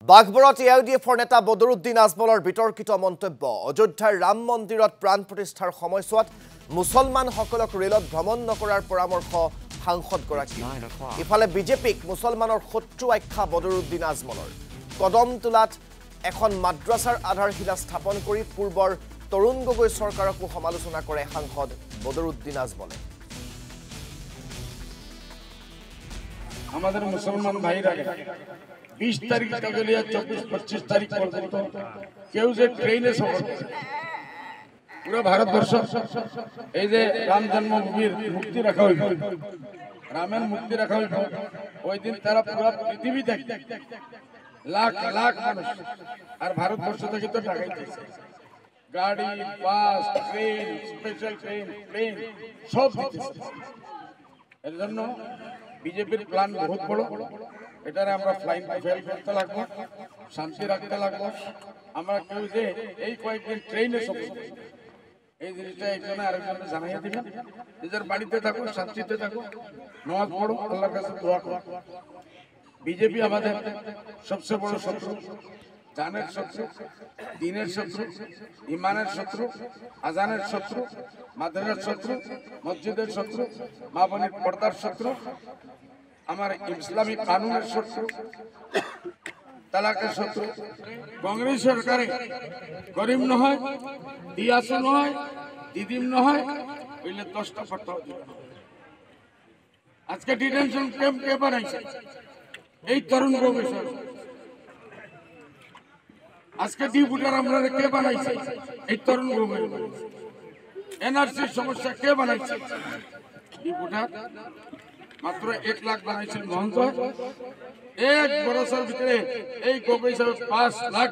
বাঘবৰত এআইডিএফৰ নেতা বদৰুদ্দিন আজমলৰ বিতৰ্কিত মন্তব্য অযোধ্যাৰ ৰাম মন্দিৰত প্ৰাণ প্ৰতিষ্ঠাৰ সময়ছোৱাত মুছলমানসকলক ৰেলত ভ্ৰমণ নকৰাৰ পৰামৰ্শ সাংসদগৰাকী ইফালে বিজেপিক মুছলমানৰ শত্ৰু আখ্যা বদৰুদ্দিন আজমলৰ কদমতলাত এখন মাদ্ৰাছাৰ আধাৰশিলা স্থাপন কৰি পূৰ্বৰ তৰুণ গগৈ চৰকাৰকো সমালোচনা কৰে সাংসদ বদৰুদ্দিন আজমলে আমাদের মুসলমান ভাইরা 20 তারিখ থেকে লিয়ে 24-25 তারিখ পর্যন্ত কেউ যে ট্রেনে সফর করে পুরো ভারতবর্ষ এই যে রাম জন্মভূমির মুক্তি রাখা হইল রামের মুক্তি রাখা হইল ওই দিন তারা পুরো পৃথিবী দেখে লাখ লাখ মানুষ আর ভারতবর্ষ থেকে তো টাকাইতেছে গাড়ি bus train special train plane সব দিতেছে এর জন্য বিজেপির প্ল্যান বহুত বড় এটারে আমরা ফ্লাইং ফেল করতে লাগবো শান্তি রাখতে লাগবো আমরা কেউ যে এই কয়েকদিন ট্রেনে সফর এই জিনিসটা একজনে আরেকজনে জানাইয়া দিবেন নিজের বাড়িতে থাকো শান্তিতে থাকো নামাজ পড়ো আল্লাহর কাছে দোয়া করো বিজেপি আমাদের সবচেয়ে বড় শত্রু জানের শত্রু দিনের শত্রু ইমানের শত্রু আজানের শত্রু মাদ্রাসার শত্রু মসজিদের শত্রু মা বোনের পর্দার শত্রু আমার ইসলামী কানুনের শত্রু তালাকের শত্রু কংগ্রেস সরকারে গরিব নহয় দিয়াসু নহয় দিদিম নহয় হইলে 10টা ফটো আজকে ডিটেনশন ক্যাম্প কে বানাইছে এই তরুণ গগৈ আজকে ডিপুটার আমরা কে বানাইছে এই তরুণ গগৈ এনআরসির সমস্যা কে বানাইছে ডিপুটার মাত্র 1 লাখ বানাইছিল মহন্ত এক বছরের ভিতরে এই গগৈ সাহেব 5 লাখ